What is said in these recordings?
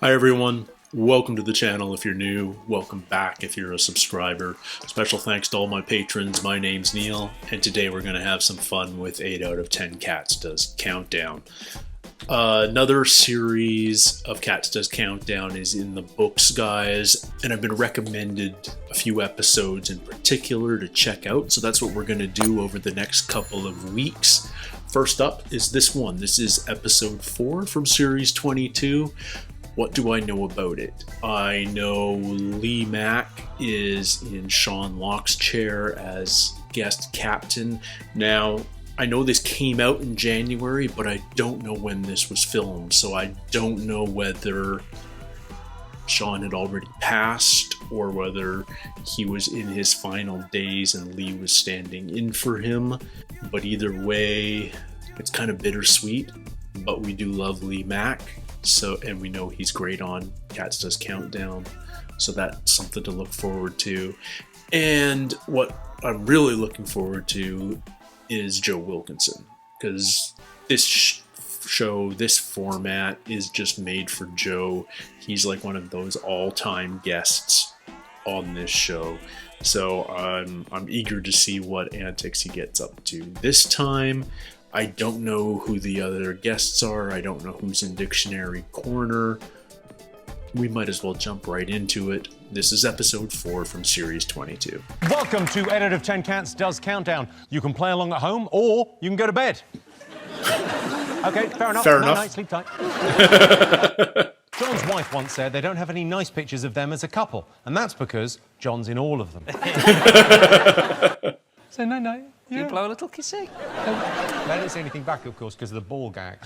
Hi everyone, welcome to the channel if you're new, welcome back if you're a subscriber. Special thanks to all my patrons. My name's Neil, and today we're going to have some fun with 8 out of 10 Cats Does Countdown. Another series of Cats Does Countdown is in the books, guys, and I've been recommended a few episodes in particular to check out, so that's what we're going to do over the next couple of weeks. First up is this one. This is episode 4 from series 22. What do I know about it? I know Lee Mack is in Sean Locke's chair as guest captain. Now, I know this came out in January, but I don't know when this was filmed, so I don't know whether Sean had already passed or whether he was in his final days and Lee was standing in for him. But either way, it's kind of bittersweet, but we do love Lee Mack. And we know he's great on Cats Does Countdown, so that's something to look forward to. And what I'm really looking forward to is Joe Wilkinson, because this show, this format is just made for Joe. He's like one of those all-time guests on this show, so I'm eager to see what antics he gets up to this time. I don't know who the other guests are. I don't know who's in Dictionary Corner. We might as well jump right into it. This is episode 4 from series 22. Welcome to 8 out of 10 Cats Does Countdown. You can play along at home or you can go to bed. Okay, fair enough. Fair enough. Night, sleep tight. John's wife once said they don't have any nice pictures of them as a couple, and that's because John's in all of them. So no. You blow a little kissy. They didn't say anything back, of course, because of the ball gag.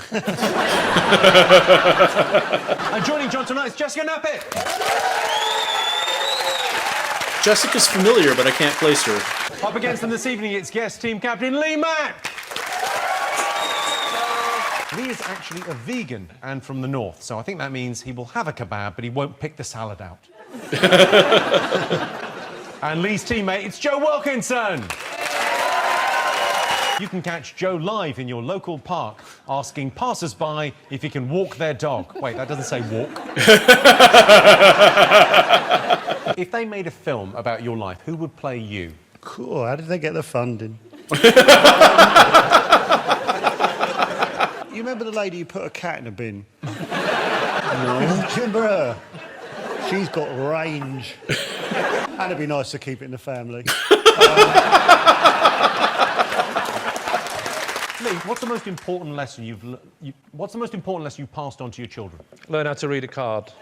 And joining John tonight is Jessica Knappett. Jessica's familiar, but I can't place her. Up against them this evening, it's guest team captain Lee Mack. Lee is actually a vegan and from the north, so I think that means he will have a kebab, but he won't pick the salad out. And Lee's teammate, it's Joe Wilkinson. You can catch Joe live in your local park, asking passers-by if he can walk their dog. Wait, that doesn't say walk. If they made a film about your life, who would play you? Cool, how did they get the funding? You remember the lady who put a cat in a bin? No. Do you remember her? She's got range. And it'd be nice to keep it in the family. Lee, what's the most important lesson you've passed on to your children? Learn how to read a card.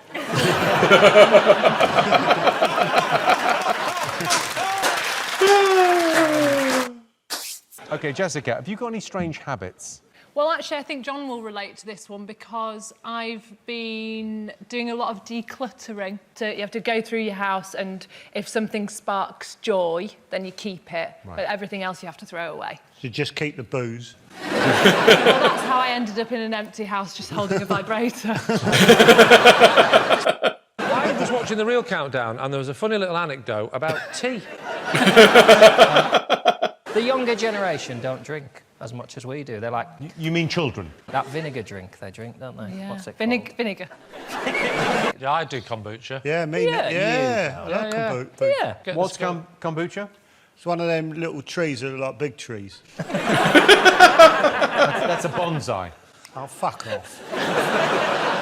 OK, Jessica, have you got any strange habits? Well, actually, I think John will relate to this one because I've been doing a lot of decluttering. So you have to go through your house, and if something sparks joy, then you keep it. Right. But everything else you have to throw away. So just keep the booze. Well, that's how I ended up in an empty house just holding a vibrator. I was watching the real countdown, and there was a funny little anecdote about tea. The younger generation don't drink as much as we do. They're like... You mean children? That vinegar drink they drink, don't they? Yeah. What's it called? Vinegar. Yeah, I do kombucha. Yeah, me. Yeah. I like kombucha. Yeah. What's kombucha? It's one of them little trees that are like big trees. That's a bonsai. Oh, fuck off.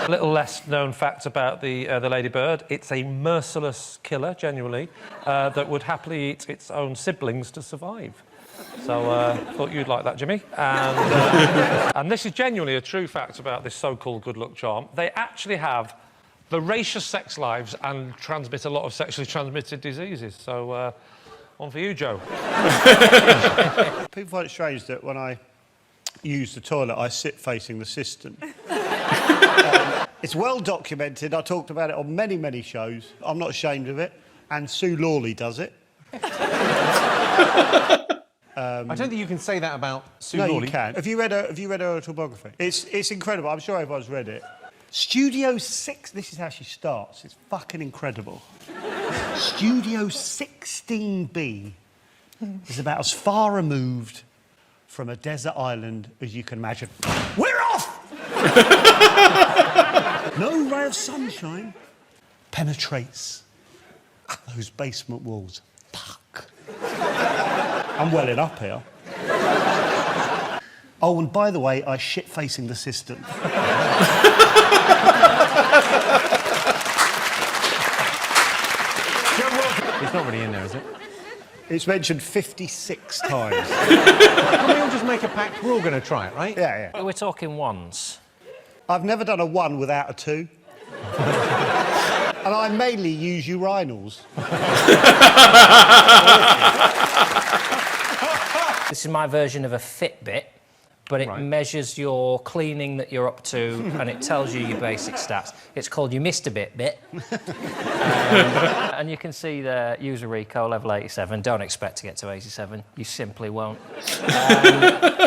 A little less known fact about the ladybird. It's a merciless killer, genuinely, that would happily eat its own siblings to survive. So, thought you'd like that, Jimmy. And this is genuinely a true fact about this so-called good luck charm. They actually have voracious sex lives and transmit a lot of sexually transmitted diseases. So, on for you, Joe. People find it strange that when I use the toilet, I sit facing the cistern. It's well documented. I talked about it on many, many shows. I'm not ashamed of it. And Sue Lawley does it. I don't think you can say that about Sue No, Lawley. you can. Have you read her autobiography? It's incredible. I'm sure everyone's read it. Studio 6, this is how she starts. It's fucking incredible. Studio 16B is about as far removed from a desert island as you can imagine. We're off! No rail of sunshine penetrates those basement walls. Fuck. I'm welling up here. Oh, and by the way, I shit facing the cistern. It's not really in there, is it? It's mentioned 56 times. Can we all just make a pact? We're all going to try it, right? Yeah, yeah. We're talking ones. I've never done a 1 without a 2. And I mainly use urinals. This is my version of a Fitbit, but it measures your cleaning that you're up to and it tells you your basic stats. It's called your Mr. Bit. And you can see the user reco level 87. Don't expect to get to 87. You simply won't.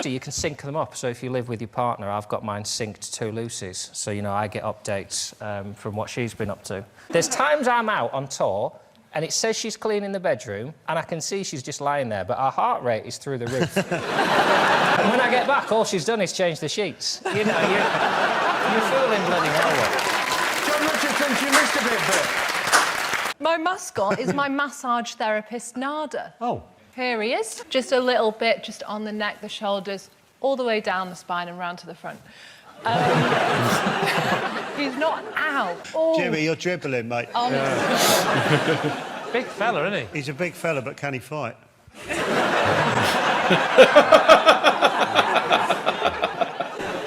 So you can sync them up. So if you live with your partner, I've got mine synced to Lucy's. So, you know, I get updates from what she's been up to. There's times I'm out on tour and it says she's cleaning the bedroom, and I can see she's just lying there, but her heart rate is through the roof. And when I get back, all she's done is change the sheets. You know, you're feeling bloody hell. Jon Richardson, you missed a bit. My mascot is my massage therapist, Nada. Oh. Here he is. Just a little bit, just on the neck, the shoulders, all the way down the spine and round to the front. He's not out. Oh. Jimmy, you're dribbling, mate. Big fella, isn't he? He's a big fella, but can he fight? Do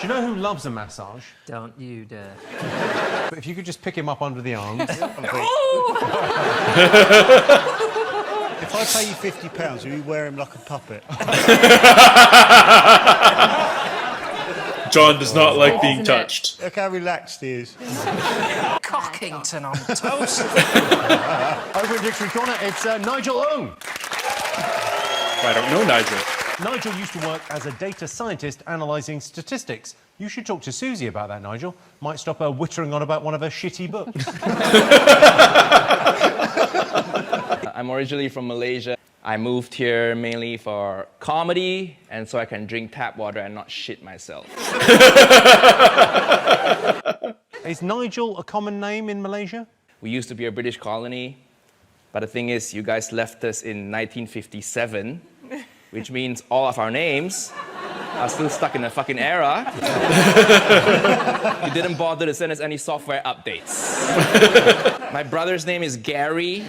you know who loves a massage? Don't you dare. But if you could just pick him up under the arms. If I pay you £50, will you wear him like a puppet? Jon does not like being touched. Look how relaxed he is. Cockington on toast. Over in Dictionary Corner, it's Nigel Owen. I don't know Nigel. Nigel used to work as a data scientist analysing statistics. You should talk to Susie about that, Nigel. Might stop her whittering on about one of her shitty books. I'm originally from Malaysia. I moved here mainly for comedy, and so I can drink tap water and not shit myself. Is Nigel a common name in Malaysia? We used to be a British colony, but the thing is, you guys left us in 1957, which means all of our names are still stuck in the fucking era. You didn't bother to send us any software updates. My brother's name is Gary.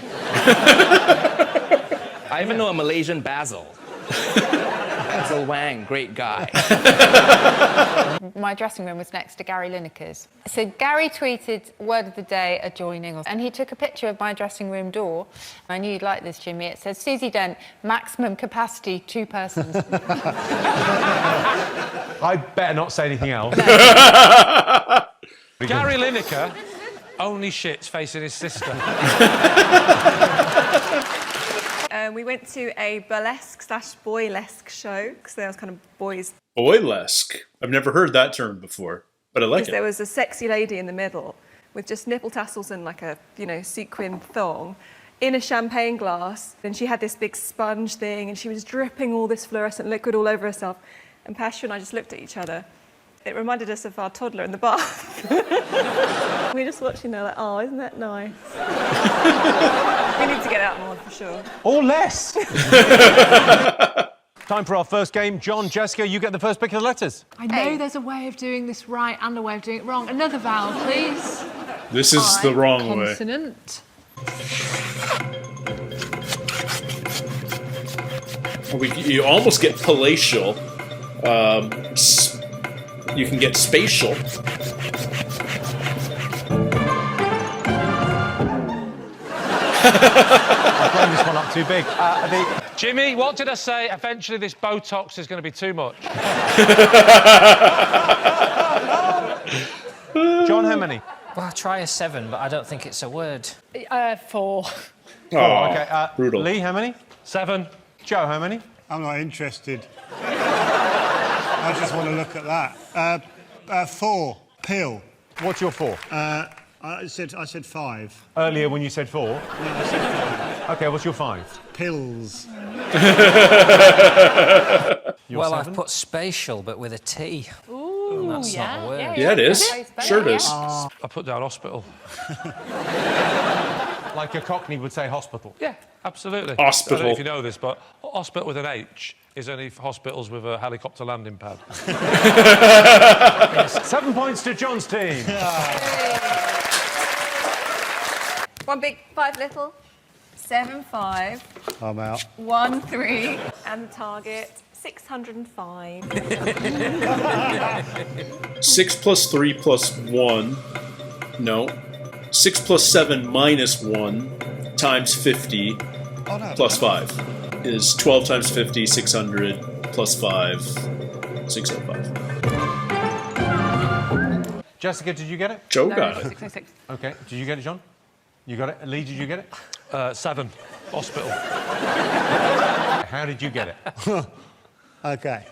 I even know a Malaysian Basil. Basil Wang, great guy. My dressing room was next to Gary Lineker's. So Gary tweeted word of the day adjoining, and he took a picture of my dressing room door. I knew you'd like this, Jimmy. It says, Susie Dent, maximum capacity, 2 persons. I better not say anything else. Gary Lineker only shits facing his sister. We went to a burlesque/boylesque show because there was kind of boys. Boylesque. I've never heard that term before, but I like it. There was a sexy lady in the middle with just nipple tassels and like a, you know, sequin thong in a champagne glass. And she had this big sponge thing and she was dripping all this fluorescent liquid all over herself. And Pasha and I just looked at each other. It reminded us of our toddler in the bath. We were just watching there like, oh, isn't that nice? We need to get out more for sure. Or less. Time for our first game. Jon, Jessica, you get the first pick of the letters. I know there's a way of doing this right and a way of doing it wrong. Another vowel, please. This is the wrong way. Consonant. You almost get palatial. You can get spatial. I'm playing this one up too big. Jimmy, what did I say? Eventually this Botox is going to be too much. Jon, how many? Well, I'll try a 7, but I don't think it's a word. 4. Oh, Okay, brutal. Lee, how many? 7. Joe, how many? I'm not interested. I just want to look at that. 4. Pill. What's your 4? I said 5. Earlier when you said 4. No, I said 5. Okay, what's your 5? Pills. Your Well, 7? I've put spatial, but with a T. Ooh. Ooh, That's not a word. Yeah, it is. Sure it is. I put down hospital. Like a Cockney would say hospital. Yeah, absolutely. I don't know Hospital. if you know this, but hospital with an H is only for hospitals with a helicopter landing pad. 7 points to John's team. 1 big, 5 little. 7, 5. I'm out. 1, 3. And the target, 605. 6 plus 3 plus 1. No. 6 plus 7 minus 1 times 50 Oh, no. plus 5 is 12 times 50, 600 plus 5, 605. Jessica, did you get it? Joe got it. 606. Okay. Did you get it, John? You got it? Lee, did you get it? 7, hospital. How did you get it? Okay.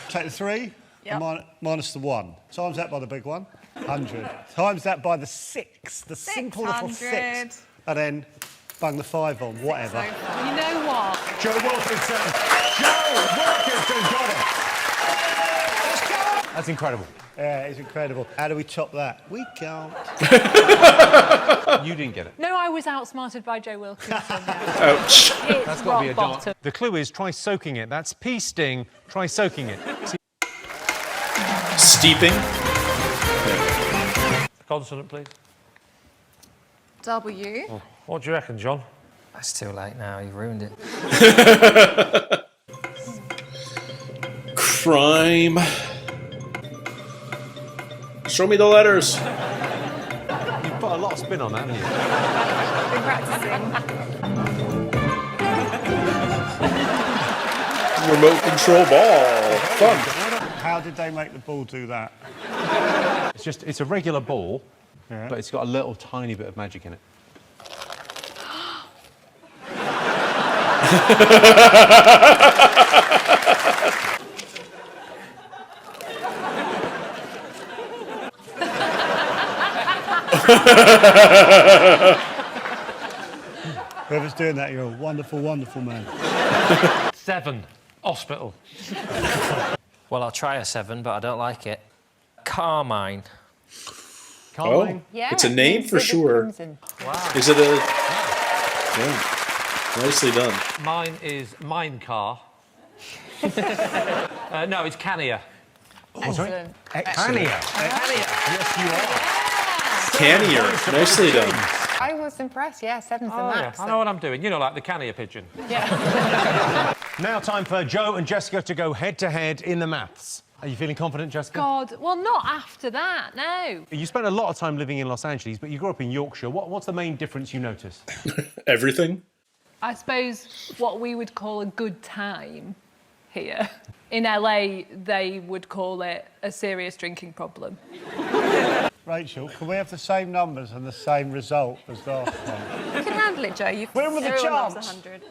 Take the 3 Yep. minus the 1. Times that by the big one. 100. Times that by the 6. The simple little 6. 600. And then bung the 5 on, whatever. You know what? Joe Wilkinson. Joe Wilkinson got it. That's incredible. Yeah, it's incredible. How do we top that? We can't. You didn't get it. No, I was outsmarted by Joe Wilkinson. Ouch. It's That's got to be a rock dart. bottom. The clue is try soaking it. That's P-sting. Try soaking it. Steeping. Consonant, please. W. Oh, what do you reckon, John? It's too late now. You've ruined it. Crime. Show me the letters. You've put a lot of spin on that, haven't Been practicing. Remote control ball. Fun. How did they make the ball do that? you? It's a regular ball, but it's got a little tiny bit of magic in it. Whoever's doing that, you're a wonderful, wonderful man. 7, hospital. Well, I'll try a 7, but I don't like it. Carmine. Carmine? Yeah. It's a name for Vivid sure. Crimson. Is it a... Yeah. Nicely done. Mine is mine car. No, it's Cania. Excellent. Cania. Yes, you are. Cannier. Nicely done. I was impressed. Yeah, 7 for Oh, yeah. Max. I know what I'm doing. You know, like the Cania pigeon. Now time for Joe and Jessica to go head-to-head in the maths. Are you feeling confident, Jessica? God, well, not after that, no. You spent a lot of time living in Los Angeles, but you grew up in Yorkshire. What's the main difference you notice? Everything. I suppose what we would call a good time here. In LA, they would call it a serious drinking problem. Rachel, can we have the same numbers and the same result as last time? You can handle it, Joe. You've Win with a everyone loves chance. 100.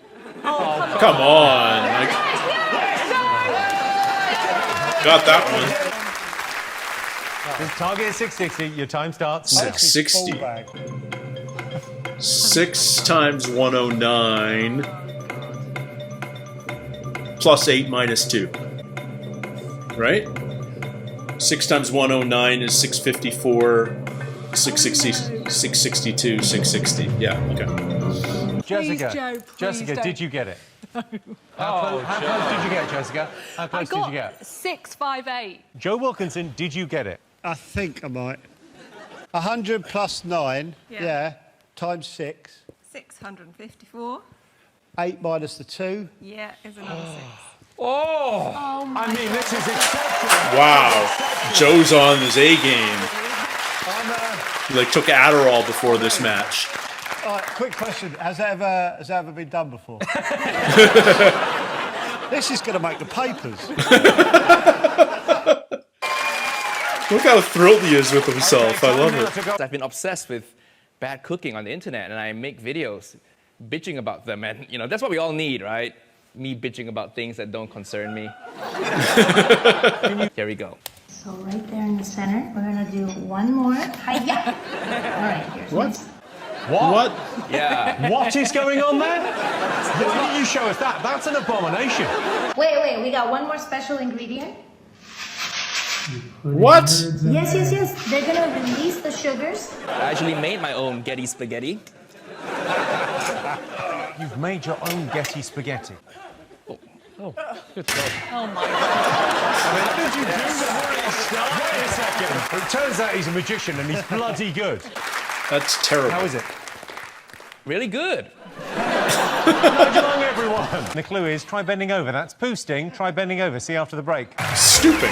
Come on. I got that one. The target is 660. Your time starts now. 660. Ball bag. 6 times 109 plus 8 minus 2. Right? 6 times 109 is 654, 660, 662, 660. Yeah, okay. Jessica, Joe, please Jessica, don't. did you get it? How close did you get, Jessica? How I close did you got get? 658. Joe Wilkinson, did you get it? I think I might. 100 plus 9, Yeah. yeah, times 6. 654. 8 minus the 2. Yeah, is another 6. Oh! I mean, this is exceptional. Wow. Joe's on his A game. He like took Adderall before this match. All right, quick question. Has that ever been done before? This is going to make the papers. Look how thrilled he is with himself. I love it. I've been obsessed with bad cooking on the internet, and I make videos bitching about them, and you know that's what we all need, right? Me bitching about things that don't concern me. Here we go. So right there in the center, we're gonna do one more. Hi-ya! All right, here's What? What? Yeah. What is going on there? Why didn't you show us that? That's an abomination. Wait, we got one more special ingredient. What? Yes, yes, yes. They're gonna release the sugars. I actually made my own Getty spaghetti. You've made your own Getty spaghetti. Oh, good God. Oh my God. Did you do Wait a second. It turns out he's a magician and he's bloody good. That's terrible. How is it? Really good. Nudge along, everyone. The clue is try bending over. That's poo sting. Try bending over. See you after the break. Stupid.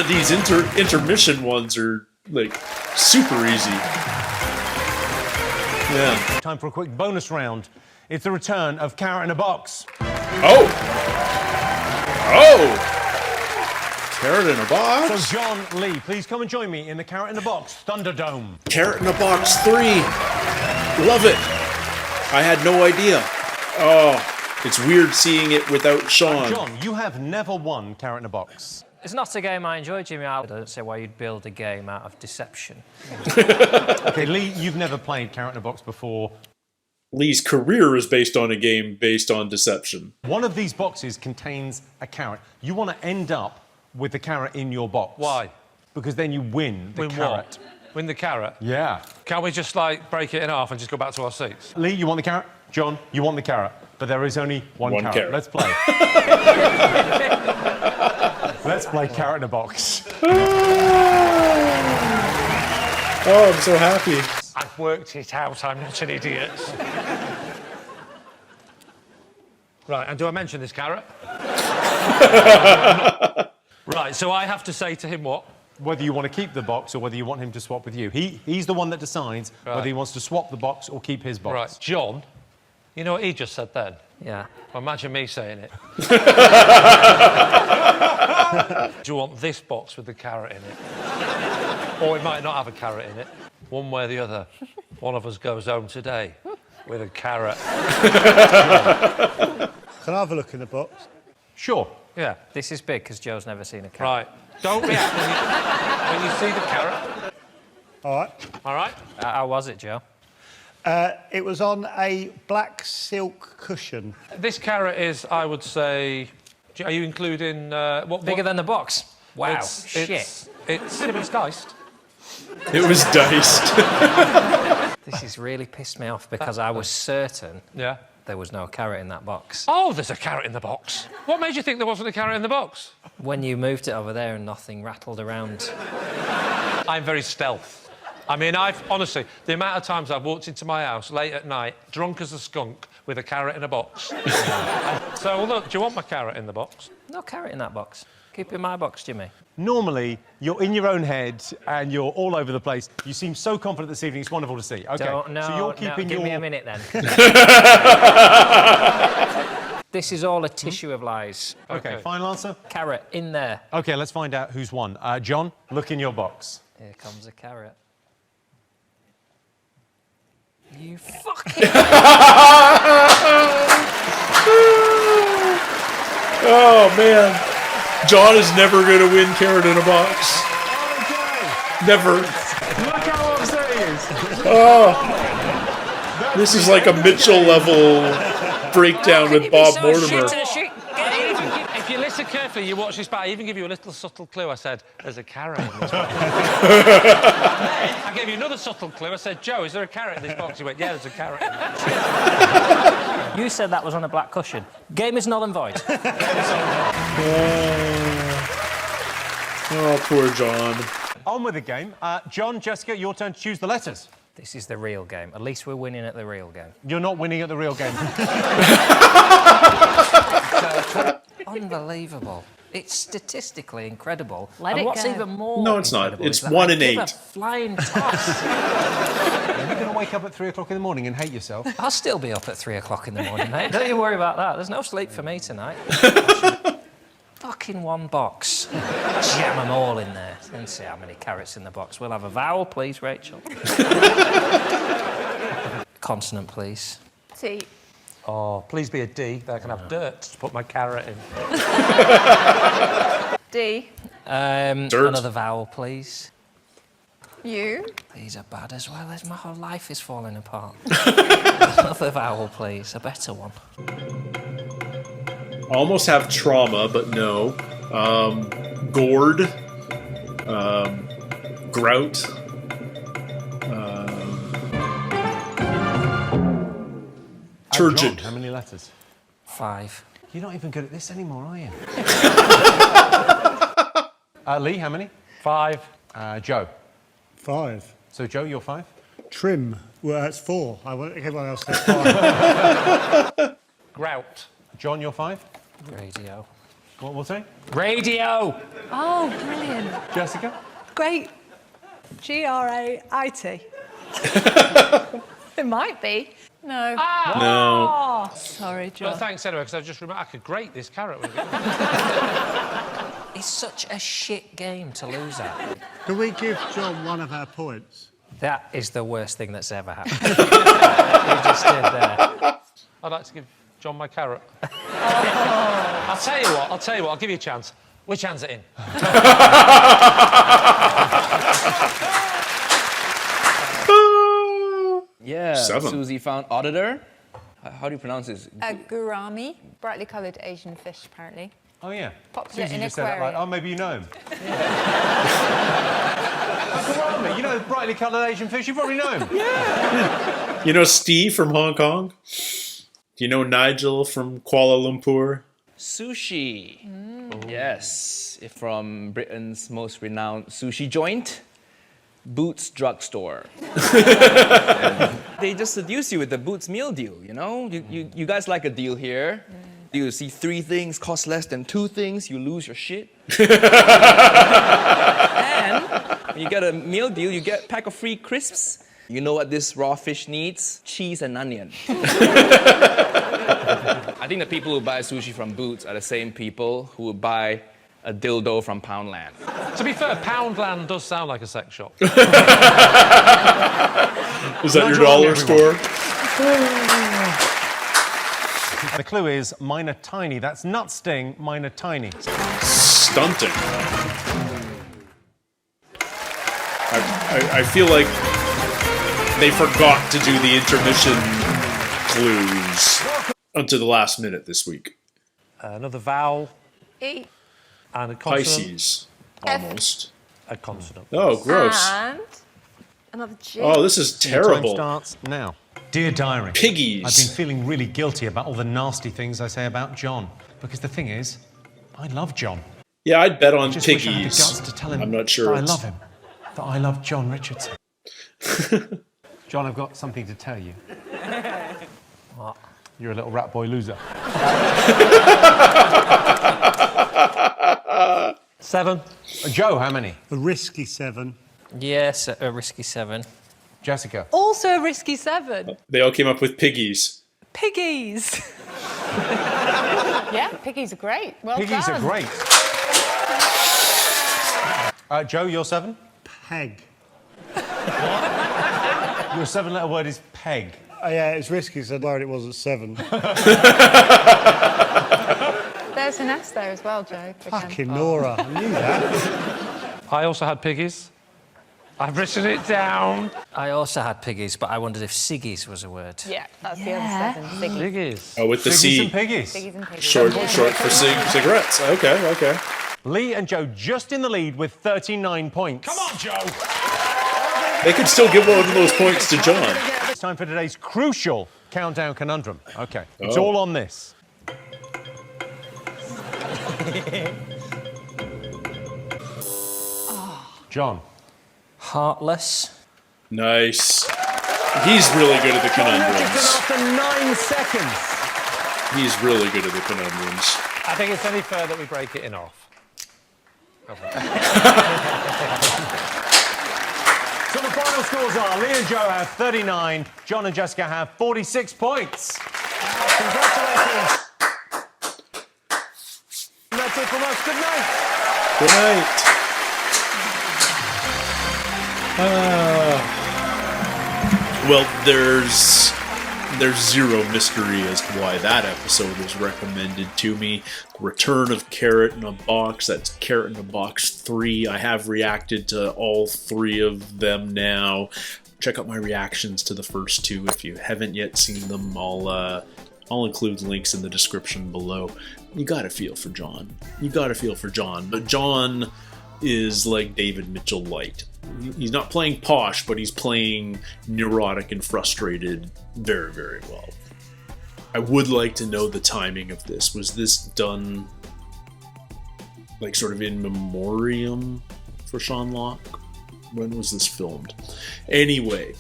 These intermission ones are, like, super easy. Yeah. Time for a quick bonus round. It's the return of Carrot in a Box. Oh! Oh! Carrot in a box? So, John, Lee, please come and join me in the Carrot in a Box Thunderdome. Carrot in a Box 3. Love it. I had no idea. Oh, it's weird seeing it without Sean. John, you have never won Carrot in a Box. It's not a game I enjoy, Jimmy. I don't say why you'd build a game out of deception. OK, Lee, you've never played Carrot in a Box before. Lee's career is based on a game based on deception. One of these boxes contains a carrot. You want to end up with the carrot in your box. Why? Because then you win the Win carrot. what? Win the carrot? Yeah. Can't we just, like, break it in half and just go back to our seats? Lee, you want the carrot? John, you want the carrot. But there is only one carrot. Let's play. Let's play Carrot in a Box. Oh, I'm so happy. I've worked it out. I'm not an idiot. Right, and do I mention this carrot? Right, so I have to say to him what? Whether you want to keep the box or whether you want him to swap with you. He's the one that decides whether he wants to swap the box or keep his box. Right, John, you know what he just said then? Yeah. Well, imagine me saying it. Do you want this box with the carrot in it? Or it might not have a carrot in it. One way or the other. One of us goes home today with a carrot. Can I have a look in the box? Sure. Yeah. This is big because Joe's never seen a carrot. Right. Don't react when you see the carrot. All right. All right? How was it, Joe? It was on a black silk cushion. This carrot is, I would say... Are you including... what Bigger than the box? Wow. Shit. It's diced. It was diced. This has really pissed me off because I was certain Yeah. there was no carrot in that box. Oh, there's a carrot in the box. What made you think there wasn't a carrot in the box? When you moved it over there and nothing rattled around. I'm very stealth. I mean, honestly, the amount of times I've walked into my house late at night, drunk as a skunk, with a carrot in a box. So, look, do you want my carrot in the box? No carrot in that box. Keep it in my box, Jimmy. Normally, you're in your own head and you're all over the place. You seem so confident this evening. It's wonderful to see. OK, so you're keeping give me a minute, then. This is all a tissue of lies. OK, final answer? Carrot in there. OK, let's find out who's won. John, look in your box. Here comes a carrot. You fucking... Oh, man. John is never going to win carrot in a box. Never. Look how upset he is. Oh. This is like a Mitchell-level breakdown with Bob Mortimer. If you listen carefully, you watch this back, I even give you a little subtle clue. I said, there's a carrot in this box. I gave you another subtle clue. I said, Joe, is there a carrot in this box? He went, yeah, there's a carrot in it. You said that was on a black cushion. Game is null and void. Oh, poor John. On with the game. John, Jessica, your turn to choose the letters. This is the real game. At least we're winning at the real game. You're not winning at the real game. Unbelievable. It's statistically incredible. Let and it what's go. even more No, it's not. incredible It's is that 1 I in give 8. a flying toss. You're going to wake up at 3 o'clock in the morning and hate yourself. I'll still be up at 3 o'clock in the morning, mate. Don't you worry about that. There's no sleep for me tonight. Fucking one box. Jam them all in there. Let's see how many carrots in the box. We'll have a vowel, please, Rachel. Consonant, please. T. Oh, please be a D. That I can have dirt to put my carrot in. D. Dirt. Another vowel, please. U. These are bad as well as my whole life is falling apart. Another vowel, please. A better one. Almost have trauma, but no. gourd, grout, turgid. John, how many letters? 5. You're not even good at this anymore, are you? Lee, how many? 5. Joe. 5. So, Joe, you're 5? Trim. Well, that's 4. I want everyone else to have 5. Grout. John, you're 5? Radio. What will say? Radio! Oh, brilliant. Jessica? Great. G-R-A-I-T. It might be. No. No. Sorry, Well, John. thanks anyway, because I just remember I could grate this carrot with it. It's such a shit game to lose at. Can we give John one of our points? That is the worst thing that's ever happened. You just did there. I'd like to give John my carrot. I'll tell you what, I'll give you a chance. Which hand's it in? Yeah, 7. Susie found auditor. How do you pronounce this? A gourami, brightly coloured Asian fish, apparently. Oh, yeah. Popular Susie in just said that, like, aquarium. oh, maybe you know him. You know brightly coloured Asian fish, you probably know him. You know Steve from Hong Kong? Do you know Nigel from Kuala Lumpur? Sushi. Yes, from Britain's most renowned sushi joint, Boots Drugstore. They just seduce you with the Boots meal deal, you know? You guys like a deal here. You see 3 things cost less than 2 things, you lose your shit. And when you get a meal deal, you get a pack of free crisps. You know what this raw fish needs? Cheese and onion. I think the people who buy sushi from Boots are the same people who would buy a dildo from Poundland. To be fair, Poundland does sound like a sex shop. Is that your dollar store? The clue is minor tiny. That's nut sting, minor tiny. Stunting. I feel like they forgot to do the intermission clues until the last minute this week. Another vowel E. and a consonant. Pisces, almost. A consonant. Oh, gross. And another G. Oh, this is Time terrible. starts now. Dear Diary. Piggies. I've been feeling really guilty about all the nasty things I say about John. Because the thing is, I love John. Yeah, I'd bet on Just wish I had the piggies. guts to tell him I'm not that sure. I love him. That I love Jon Richardson. John, I've got something to tell you. What? You're a little rat boy loser. 7. Joe, how many? A risky 7. Yes, a risky 7. Jessica. Also a risky 7. They all came up with piggies. Piggies. Yeah, piggies are great. Well Piggies done. are great. Joe, you're 7? Peg. Your 7-letter word is peg. Oh, yeah, it's risky, so I'm worried it wasn't 7. There's an S there as well, Joe. again. Fucking Nora. I knew that. I also had piggies. I've written it down. I also had piggies, but I wondered if ciggies was a word. Yeah, that's the other 7. Piggies. Piggies. Oh, with the Piggies C. and piggies. Piggies and piggies. Short for cigarettes. Okay. Lee and Joe just in the lead with 39 points. Come on, Joe. They could still give one of those points to John. It's time for today's crucial countdown conundrum. Okay, it's Oh. all on this. John. Heartless. Nice. He's really good at the conundrums. After 9 seconds. He's really good at the conundrums. I think it's only fair that we break it in half. So the final scores are Lee and Joe have 39, John and Jessica have 46 points. Congratulations. And that's it from us. Good night. Good night. Well, there's zero mystery as to why that episode was recommended to me. Return of Carrot in a Box, that's Carrot in a Box 3. I have reacted to all 3 of them now. Check out my reactions to the first 2 if you haven't yet seen them. I'll I'll include links in the description below. You gotta feel for Jon. You gotta feel for Jon. But Jon is like David Mitchell light. He's not playing posh, but he's playing neurotic and frustrated very, very well. I would like to know the timing of this. Was this done like sort of in memoriam for Sean Locke? When was this filmed? Anyway,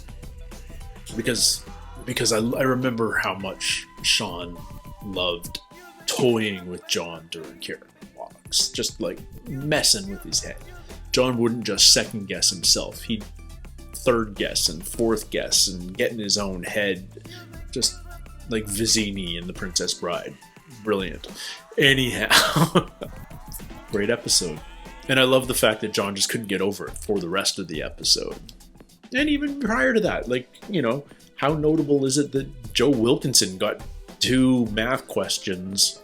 because I remember how much Sean loved toying with Jon during character walks, just like messing with his head. Jon wouldn't just second guess himself. He'd third guess and fourth guess and get in his own head, just like Vizzini in The Princess Bride. Brilliant. Anyhow, great episode. And I love the fact that Jon just couldn't get over it for the rest of the episode. And even prior to that, like, you know, how notable is it that Joe Wilkinson got 2 math questions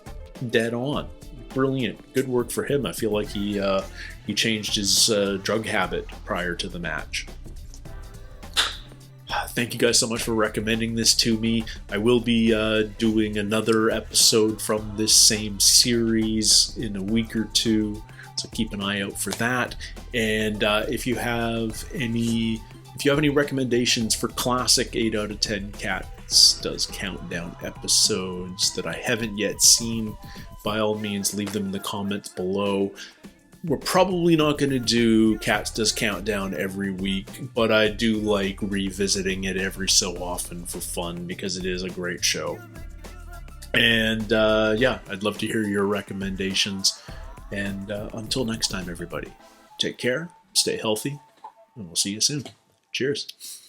dead on? Brilliant. Good work for him. I feel like he changed his drug habit prior to the match. Thank you guys so much for recommending this to me. I will be doing another episode from this same series in a week or two, so keep an eye out for that. And if you have any recommendations for classic 8 out of 10 Cats Does Countdown episodes that I haven't yet seen, by all means leave them in the comments below. We're probably not going to do Cats Does Countdown every week, but I do like revisiting it every so often for fun because it is a great show. And yeah, I'd love to hear your recommendations. And until next time, everybody, take care, stay healthy, and we'll see you soon. Cheers.